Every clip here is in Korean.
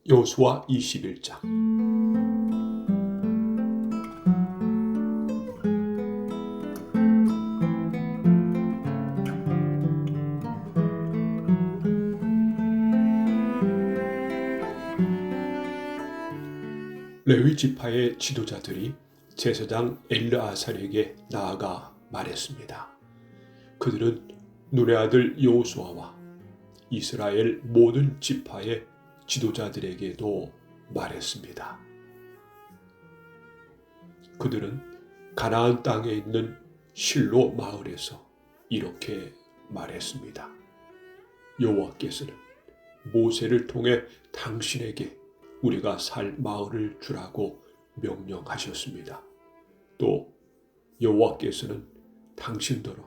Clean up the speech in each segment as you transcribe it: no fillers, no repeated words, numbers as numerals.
여호수아 21장. 레위 지파의 지도자들이 제사장 엘르아살에게 나아가 말했습니다. 그들은 눈의 아들 여호수아와 이스라엘 모든 지파의 지도자들에게도 말했습니다. 그들은 가나안 땅에 있는 실로 마을에서 이렇게 말했습니다. 여호와께서는 모세를 통해 당신에게 우리가 살 마을을 주라고 명령하셨습니다. 또 여호와께서는 당신더러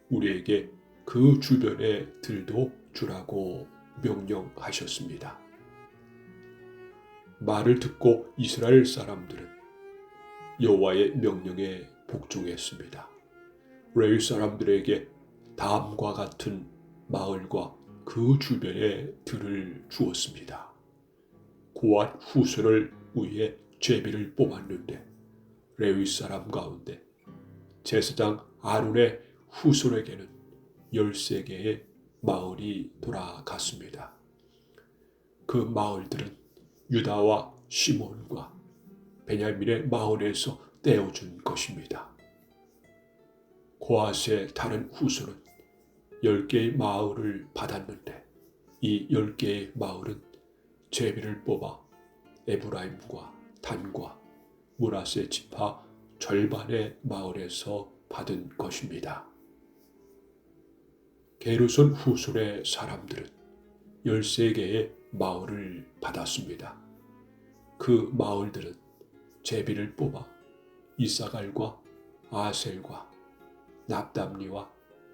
우리에게 그 주변의 들도 주라고 명령하셨습니다. 말을 듣고 이스라엘 사람들은 여호와의 명령에 복종했습니다. 레위 사람들에게 다음과 같은 마을과 그 주변의 들을 주었습니다. 고앗 후손을 위해 제비를 뽑았는데 레위 사람 가운데 제사장 아론의 후손에게는 13개의 마을이 돌아갔습니다. 그 마을들은 유다와 시몬과 베냐민의 마을에서 떼어준 것입니다. 고앗의 다른 후손은 10개의 마을을 받았는데 이 10개의 마을은 제비를 뽑아 에브라임과 단과 므낫세 지파 절반의 마을에서 받은 것입니다. 게르손 후손의 사람들은 13개의 마을을 받았습니다. 그 마을들은 제비를 뽑아 이사갈과 아셀과 납답리와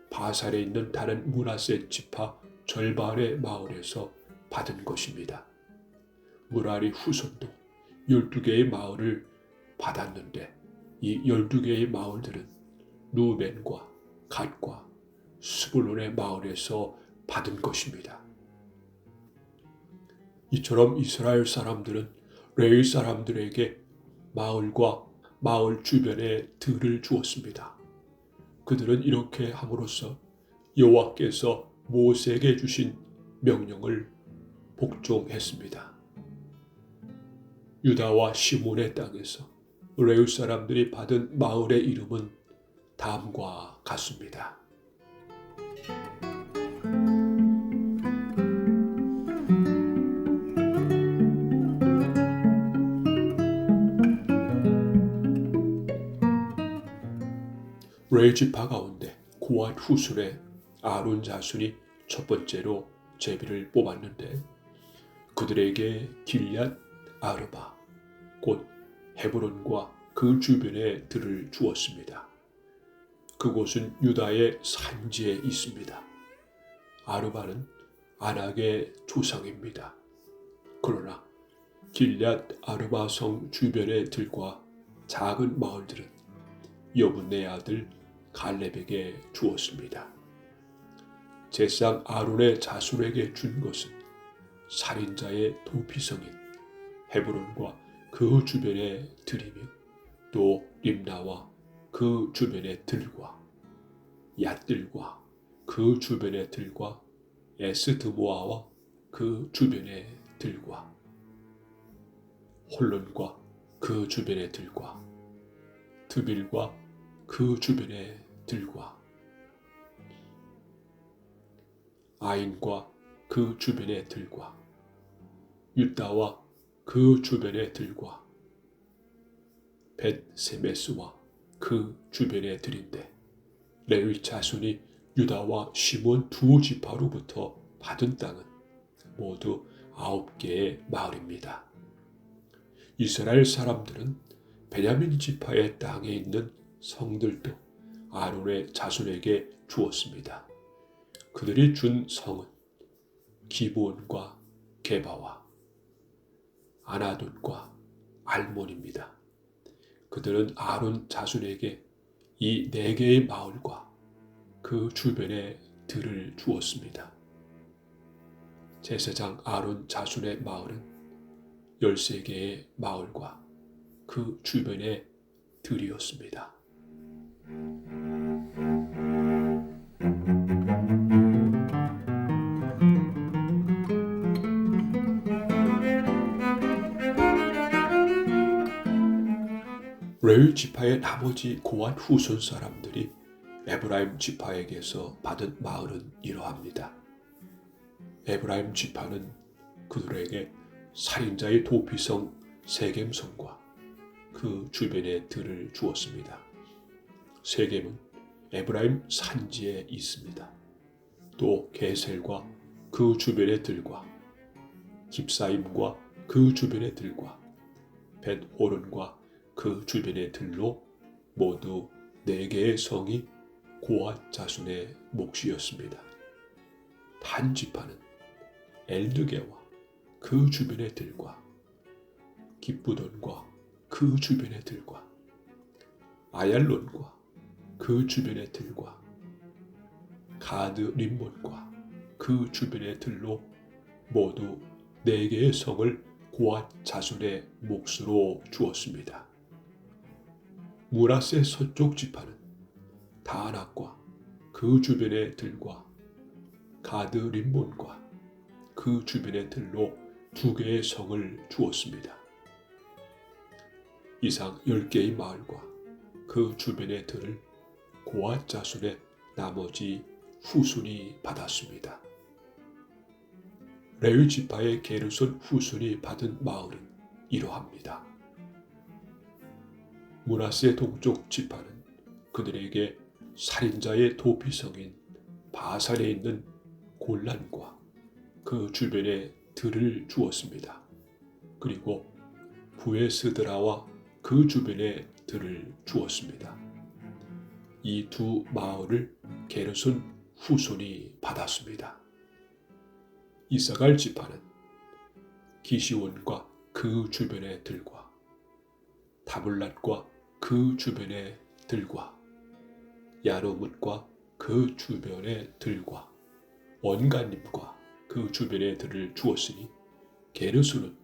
바살에 있는 다른 므낫세 지파 절반의 마을에서 받은 것입니다. 무라리 후손도 12개의 마을을 받았는데 이 12개의 마을들은 루벤과 갓과 스불론의 마을에서 받은 것입니다. 이처럼 이스라엘 사람들은 레위 사람들에게 마을과 마을 주변의 들을 주었습니다. 그들은 이렇게 함으로써 여호와께서 모세에게 주신 명령을 복종했습니다. 유다와 시몬의 땅에서 레위 사람들이 받은 마을의 이름은 다음과 같습니다. 레위 지파 가운데 고앗 후손의 아론 자손이 첫 번째로 제비를 뽑았는데 그들에게 길앗 아르바 곧 헤브론과 그 주변의 들을 주었습니다. 그곳은 유다의 산지에 있습니다. 아르바는 아낙의 조상입니다. 그러나 길앗 아르바 성 주변의 들과 작은 마을들은 여분네 아들 갈렙에게 주었습니다. 제사장 아론의 자손에게 준 것은 살인자의 도피성인 헤브론과 그 주변의 들이며 또 림나와 그 주변의 들과 얏들과 그 주변의 들과 에스드모아와 그 주변의 들과 홀론과 그 주변의 들과 드빌과 그 주변의 들과 아인과 그 주변의 들과 유다와 그 주변의 들과 벳세메스와 그 주변의 들인데 레위 자손이 유다와 시몬 두 지파로부터 받은 땅은 모두 9개의 마을입니다. 이스라엘 사람들은 베냐민 지파의 땅에 있는 성들도 아론의 자손에게 주었습니다. 그들이 준 성은 기브온과 게바와 아나돗과 알몬입니다. 그들은 아론 자손에게 이 4개의 마을과 그 주변의 들을 주었습니다. 제사장 아론 자손의 마을은 13개의 마을과 그 주변의 들이었습니다. 레위 지파의 나머지 고한 후손 사람들이 에브라임 지파에게서 받은 마을은 이러합니다. 에브라임 지파는 그들에게 살인자의 도피성 세겜성과 그 주변의 들을 주었습니다. 세겜은 에브라임 산지에 있습니다. 또 게셀과 그 주변의 들과 깁사임과 그 주변의 들과 벳호른과 그 주변의 들로 모두 4개의 성이 고앗 자손의 몫이었습니다. 단 지파는 엘드게와 그 주변의 들과 기브돈과 그 주변의 들과 아얄론과 그 주변의 들과 가드 림몬과 그 주변의 들로 모두 4개의 성을 고앗 자손의 몫으로 주었습니다. 므낫세 서쪽 지파는 다낙과 그 주변의 들과 가드 림몬과 그 주변의 들로 2개의 성을 주었습니다. 이상 10개의 마을과 그 주변의 들을 고앗 자손의 나머지 후손이 받았습니다. 레위 지파의 게르손 후손이 받은 마을은 이러합니다. 므낫세 동쪽 지파는 그들에게 살인자의 도피성인 바산에 있는 골란과 그 주변의 들을 주었습니다. 그리고 부에스드라와 그 주변의 들을 주었습니다. 이 2 마을을 게르손 후손이 받았습니다. 이사갈 지파는 기시온과 그 주변의 들과 다블랏과 그 주변의 들과 야르뭇과 그 주변의 들과 원가님과 그 주변의 들을 주었으니 게르손은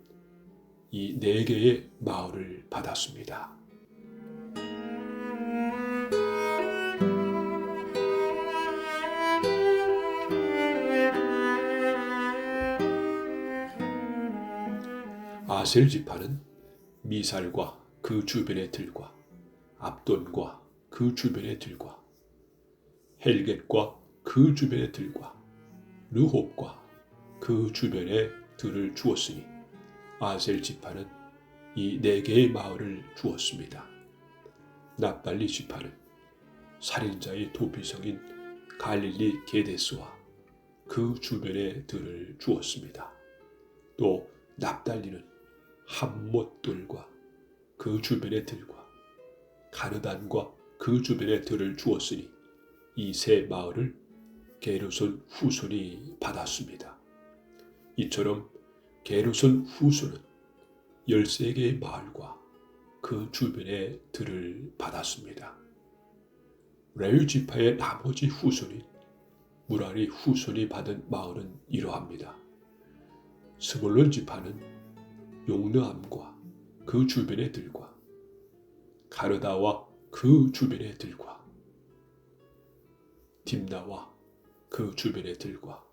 이 4개의 마을을 받았습니다. 아셀 지파는 미살과 그 주변의 들과 압돈과 그 주변의 들과 헬겟과 그 주변의 들과 르홉과 그 주변의 들을 주었으니 아셀 지파는 이 4개의 마을을 주었습니다. 납달리 지파는 살인자의 도피성인 갈릴리 게데스와 그 주변의 들을 주었습니다. 또 납달리는 함못들과 그 주변의 들과 가르단과 그 주변의 들을 주었으니 이 3 마을을 게르손 후손이 받았습니다. 이처럼 게르손 후손은 13개의 마을과 그 주변의 들을 받았습니다. 레위 지파의 나머지 후손인 무라리 후손이 받은 마을은 이러합니다. 스불론 지파는 용르암과 그 주변의 들과 가르다와 그 주변의 들과 딥나와 그 주변의 들과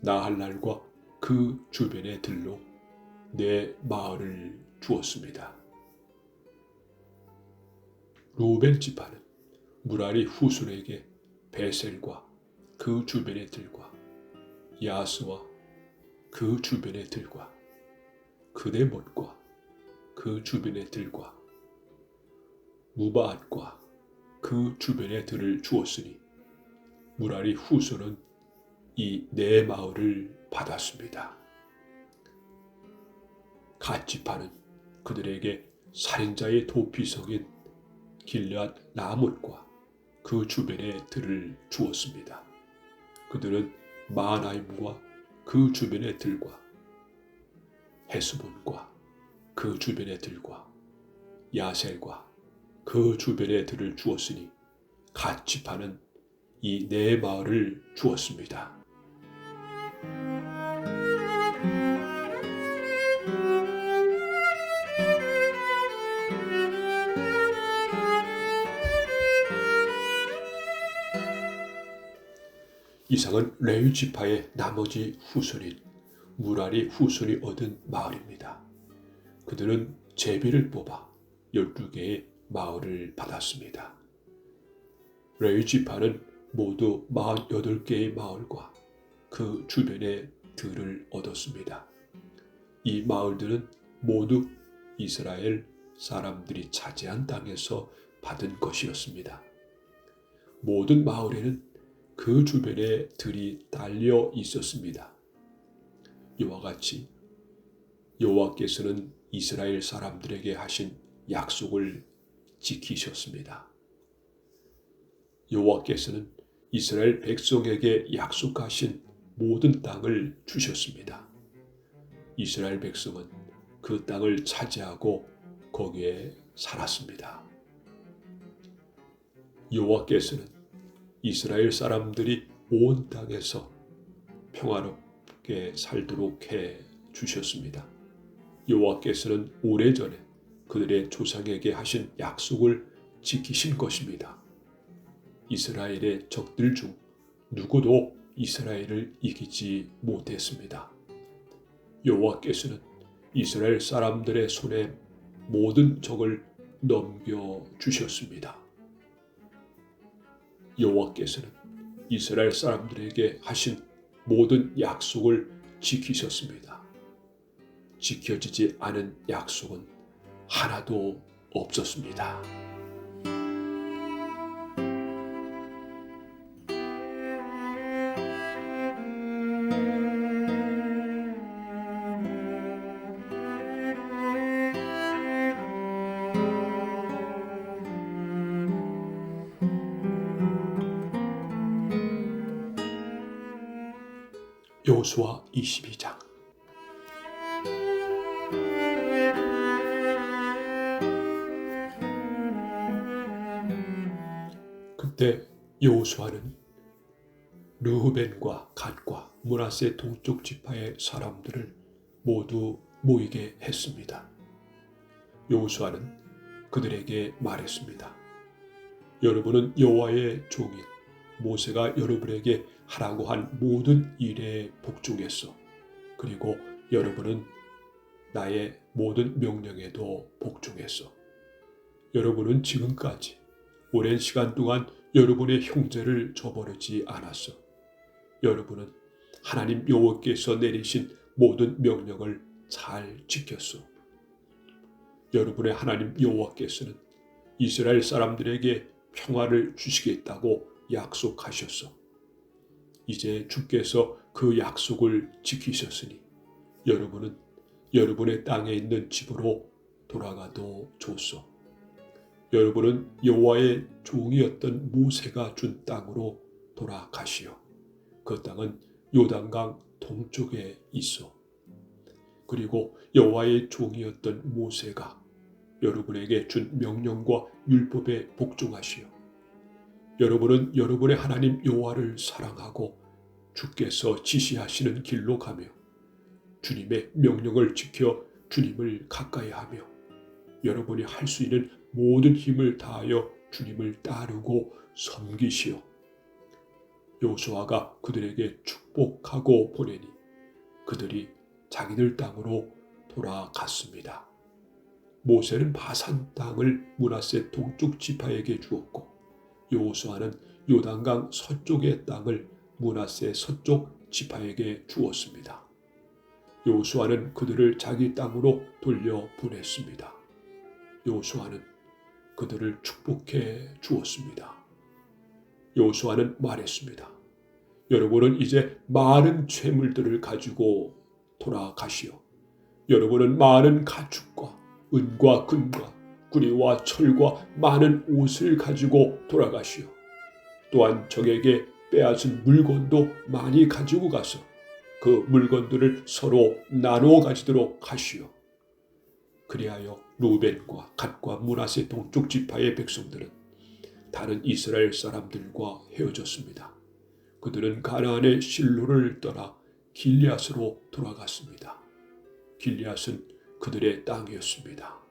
나할랄과 그 주변의 들로 4 마을을 주었습니다. 루벤 지파는 무라리 후손에게 베셀과 그 주변의 들과 야스와 그 주변의 들과 그네못과 그 주변의 들과 무바앗과 그 주변의 들을 주었으니 무라리 후손은 이 4 마을을 받았습니다. 갓 지파는 그들에게 살인자의 도피성인 길앗 라못과 그 주변의 들을 주었습니다. 그들은 마하나임과 그 주변의 들과 헤스본과 그 주변의 들과 야셀과 그 주변의 들을 주었으니 갓 지파는 이 4 마을을 주었습니다. 이상은 레위 지파의 나머지 후손인 무라리 후손이 얻은 마을입니다. 그들은 제비를 뽑아 12개의 마을을 받았습니다. 레위 지파는 모두 48개의 마을과 그 주변의 들을 얻었습니다. 이 마을들은 모두 이스라엘 사람들이 차지한 땅에서 받은 것이었습니다. 모든 마을에는 그 주변에 들이 딸려 있었습니다. 이와 같이 여호와께서는 이스라엘 사람들에게 하신 약속을 지키셨습니다. 여호와께서는 이스라엘 백성에게 약속하신 모든 땅을 주셨습니다. 이스라엘 백성은 그 땅을 차지하고 거기에 살았습니다. 여호와께서는 이스라엘 사람들이 온 땅에서 평화롭게 살도록 해 주셨습니다. 여호와께서는 오래전에 그들의 조상에게 하신 약속을 지키신 것입니다. 이스라엘의 적들 중 누구도 이스라엘을 이기지 못했습니다. 여호와께서는 이스라엘 사람들의 손에 모든 적을 넘겨주셨습니다. 여호와께서는 이스라엘 사람들에게 하신 모든 약속을 지키셨습니다. 지켜지지 않은 약속은 하나도 없었습니다. 여호수아 22장. 그때 여호수아는 르후벤과 갓과 므낫세 동쪽 지파의 사람들을 모두 모이게 했습니다. 여호수아는 그들에게 말했습니다. 여러분은 여호와의 종인 모세가 여러분에게 하라고 한 모든 일에 복종했어. 그리고 여러분은 나의 모든 명령에도 복종했어. 여러분은 지금까지 오랜 시간 동안 여러분의 형제를 저버리지 않았어. 여러분은 하나님 여호와께서 내리신 모든 명령을 잘 지켰어. 여러분의 하나님 여호와께서는 이스라엘 사람들에게 평화를 주시겠다고 약속하셨어. 이제 주께서 그 약속을 지키셨으니 여러분은 여러분의 땅에 있는 집으로 돌아가도 좋소. 여러분은 여호와의 종이었던 모세가 준 땅으로 돌아가시오. 그 땅은 요단강 동쪽에 있어. 그리고 여호와의 종이었던 모세가 여러분에게 준 명령과 율법에 복종하시오. 여러분은 여러분의 하나님 여호와를 사랑하고 주께서 지시하시는 길로 가며 주님의 명령을 지켜 주님을 가까이하며 여러분이 할 수 있는 모든 힘을 다하여 주님을 따르고 섬기시오. 여호수아가 그들에게 축복하고 보내니 그들이 자기들 땅으로 돌아갔습니다. 모세는 바산 땅을 므낫세 동쪽 지파에게 주었고 여호수아는 요단강 서쪽의 땅을 므낫세 서쪽 지파에게 주었습니다. 여호수아는 그들을 자기 땅으로 돌려보냈습니다. 여호수아는 그들을 축복해 주었습니다. 여호수아는 말했습니다. 여러분은 이제 많은 재물들을 가지고 돌아가시오. 여러분은 많은 가축과 은과 금과 구리와 철과 많은 옷을 가지고 돌아가시오. 또한 적에게 빼앗은 물건도 많이 가지고 가서 그 물건들을 서로 나누어 가지도록 하시오. 그리하여 루벤과 갓과 므낫세 동쪽 지파의 백성들은 다른 이스라엘 사람들과 헤어졌습니다. 그들은 가나안의 실로를 떠나 길리앗으로 돌아갔습니다. 길리앗은 그들의 땅이었습니다.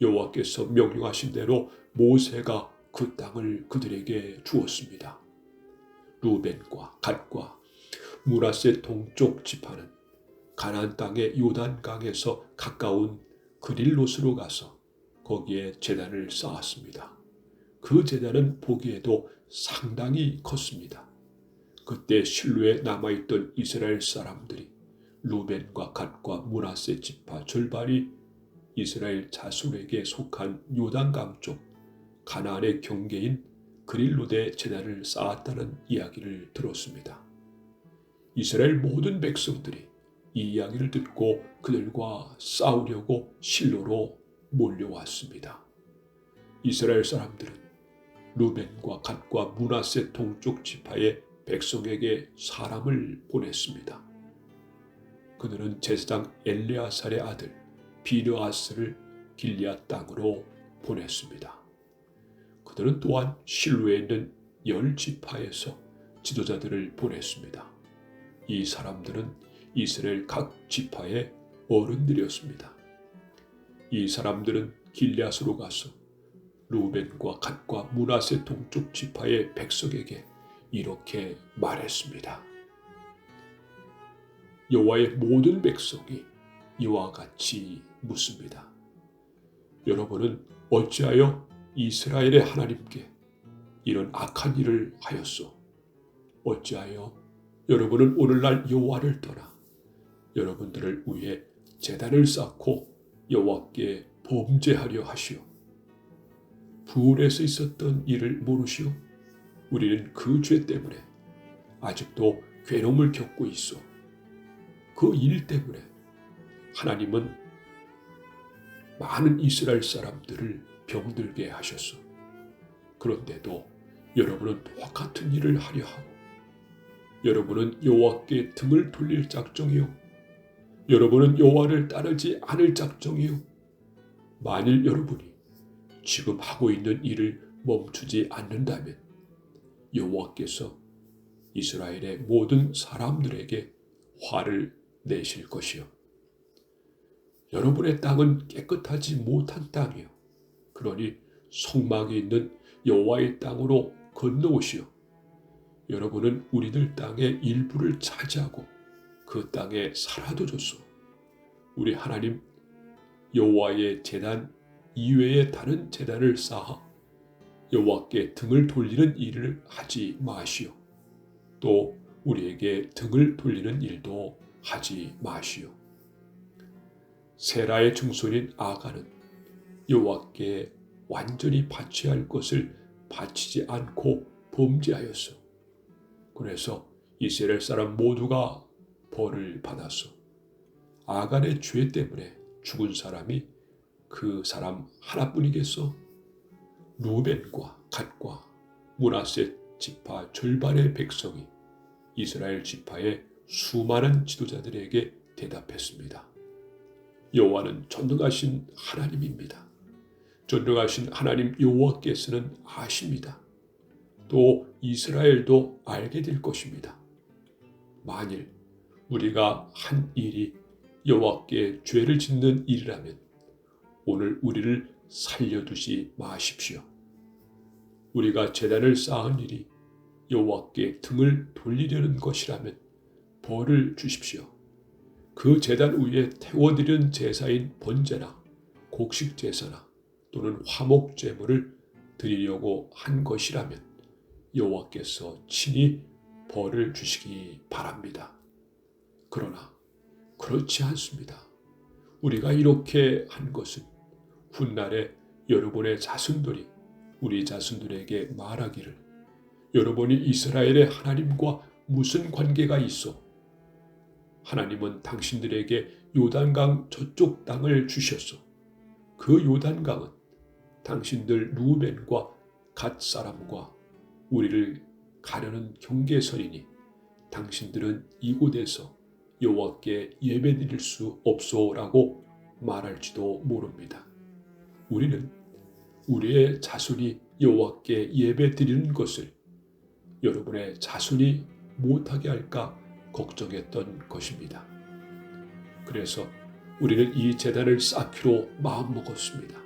여호와께서 명령하신 대로 모세가 그 땅을 그들에게 주었습니다. 루벤과 갓과 므낫세 동쪽 지파는 가나안 땅의 요단강에서 가까운 그릴롯으로 가서 거기에 제단을 쌓았습니다. 그 제단은 보기에도 상당히 컸습니다. 그때 실로에 남아있던 이스라엘 사람들이 루벤과 갓과 므낫세 지파 절반이 이스라엘 자손에게 속한 요단강 쪽 가나안의 경계인 그릴롯에 제단을 쌓았다는 이야기를 들었습니다. 이스라엘 모든 백성들이 이 이야기를 듣고 그들과 싸우려고 실로로 몰려왔습니다. 이스라엘 사람들은 루벤과 갓과 므낫세 동쪽 지파의 백성에게 사람을 보냈습니다. 그들은 제사장 엘레아살의 아들 비느하스를 길리앗 땅으로 보냈습니다. 그들은 또한 실로에 있는 10지파에서 지도자들을 보냈습니다. 이 사람들은 이스라엘 각 지파의 어른들이었습니다. 이 사람들은 길리앗으로 가서 루벤과 갓과 므낫세 동쪽 지파의 백성에게 이렇게 말했습니다. 여호와의 모든 백성이 이와 같이 묻습니다. 여러분은 어찌하여 이스라엘의 하나님께 이런 악한 일을 하였소? 어찌하여 여러분은 오늘날 여호와를 떠나 여러분들을 위해 제단을 쌓고 여호와께 범죄하려 하시오? 부울에서 있었던 일을 모르시오? 우리는 그 죄 때문에 아직도 괴로움을 겪고 있어. 그 일 때문에 하나님은 많은 이스라엘 사람들을 병들게 하셨어. 그런데도 여러분은 똑같은 일을 하려 하고, 여러분은 여호와께 등을 돌릴 작정이요, 여러분은 여호와를 따르지 않을 작정이요. 만일 여러분이 지금 하고 있는 일을 멈추지 않는다면 여호와께서 이스라엘의 모든 사람들에게 화를 내실 것이요. 여러분의 땅은 깨끗하지 못한 땅이요. 그러니 성막이 있는 여호와의 땅으로 건너오시오. 여러분은 우리들 땅의 일부를 차지하고 그 땅에 살아도 줬소. 우리 하나님 여호와의 제단 이외에 다른 제단을 쌓아 여호와께 등을 돌리는 일을 하지 마시오. 또 우리에게 등을 돌리는 일도 하지 마시오. 세라의 증손인 아가는 여호와께 완전히 바쳐야 할 것을 바치지 않고 범죄하였어. 그래서 이스라엘 사람 모두가 벌을 받았어. 아간의 죄 때문에 죽은 사람이 그 사람 하나뿐이겠어? 루벤과 갓과 므낫세 지파 절반의 백성이 이스라엘 지파의 수많은 지도자들에게 대답했습니다. 여호와는 전능하신 하나님입니다. 전능하신 하나님 여호와께서는 아십니다. 또 이스라엘도 알게 될 것입니다. 만일 우리가 한 일이 여호와께 죄를 짓는 일이라면 오늘 우리를 살려두지 마십시오. 우리가 제단을 쌓은 일이 여호와께 등을 돌리려는 것이라면 벌을 주십시오. 그 제단 위에 태워드리는 제사인 번제나 곡식 제사나 또는 화목 제물을 드리려고 한 것이라면 여호와께서 친히 벌을 주시기 바랍니다. 그러나 그렇지 않습니다. 우리가 이렇게 한 것은 훗날에 여러분의 자손들이 우리 자손들에게 말하기를 여러분이 이스라엘의 하나님과 무슨 관계가 있어? 하나님은 당신들에게 요단강 저쪽 땅을 주셨어. 그 요단강은 당신들 루벤과 갓 사람과 우리를 가르는 경계선이니 당신들은 이곳에서 여호와께 예배드릴 수 없소라고 말할지도 모릅니다. 우리는 우리의 자손이 여호와께 예배드리는 것을 여러분의 자손이 못하게 할까 걱정했던 것입니다. 그래서 우리는 이 제단을 쌓기로 마음먹었습니다.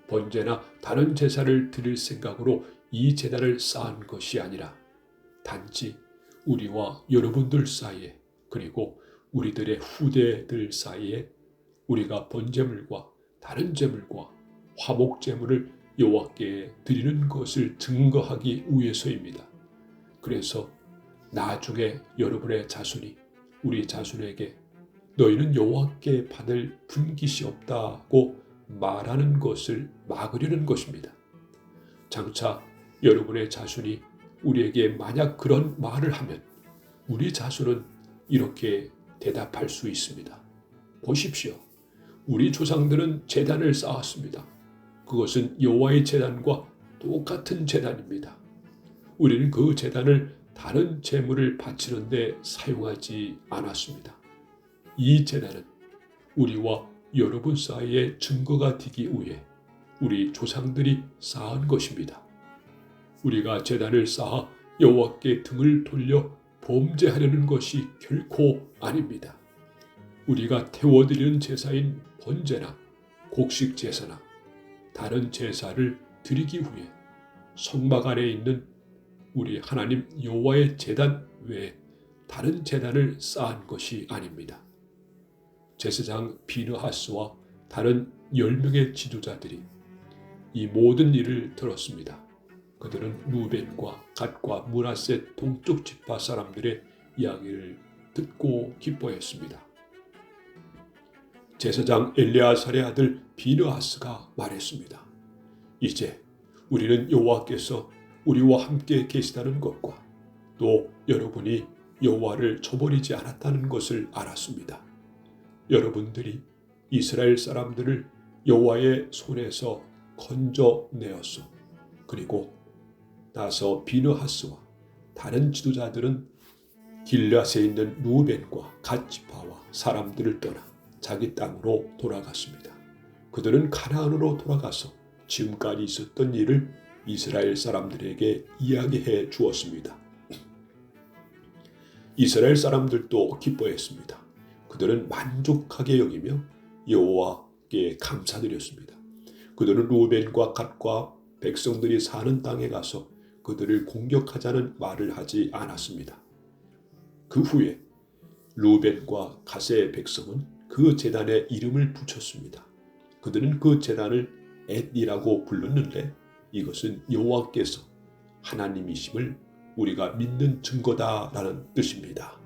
번제나 다른 제사를 드릴 생각으로 이 제단을 쌓은 것이 아니라 단지 우리와 여러분들 사이에, 그리고 우리들의 후대들 사이에 우리가 번제물과 다른 제물과 화목제물을 여호와께 드리는 것을 증거하기 위해서입니다. 그래서 나중에 여러분의 자손이 우리 자손에게 너희는 여호와께 받을 분깃이 없다고 말하는 것을 막으려는 것입니다. 장차 여러분의 자손이 우리에게 만약 그런 말을 하면 우리 자손은 이렇게 대답할 수 있습니다. 보십시오. 우리 조상들은 제단을 쌓았습니다. 그것은 여호와의 제단과 똑같은 제단입니다. 우리는 그 제단을 다른 제물을 바치는 데 사용하지 않았습니다. 이 제단은 우리와 여러분 사이에 증거가 되기 위해 우리 조상들이 쌓은 것입니다. 우리가 제단을 쌓아 여호와께 등을 돌려 범죄하려는 것이 결코 아닙니다. 우리가 태워드리는 제사인 번제나 곡식 제사나 다른 제사를 드리기 위해 성막 안에 있는 우리 하나님 여호와의 제단 외에 다른 제단을 쌓은 것이 아닙니다. 제사장 비느하스와 다른 10명의 지도자들이 이 모든 일을 들었습니다. 그들은 루벤과 갓과 므낫세 동쪽 지파 사람들의 이야기를 듣고 기뻐했습니다. 제사장 엘레아살의 아들 비느하스가 말했습니다. 이제 우리는 여호와께서 우리와 함께 계시다는 것과 또 여러분이 여호와를 저버리지 않았다는 것을 알았습니다. 여러분들이 이스라엘 사람들을 여호와의 손에서 건져내었소. 그리고 나서 비느하스와 다른 지도자들은 길앗에 있는 루벤과 갓 지파와 사람들을 떠나 자기 땅으로 돌아갔습니다. 그들은 가나안으로 돌아가서 지금까지 있었던 일을 이스라엘 사람들에게 이야기해 주었습니다. 이스라엘 사람들도 기뻐했습니다. 그들은 만족하게 여기며 여호와께 감사드렸습니다. 그들은 루벤과 갓과 백성들이 사는 땅에 가서 그들을 공격하자는 말을 하지 않았습니다. 그 후에 루벤과 갓의 백성은 그 제단에 이름을 붙였습니다. 그들은 그 제단을 엣이라고 불렀는데 이것은 여호와께서 하나님이심을 우리가 믿는 증거다라는 뜻입니다.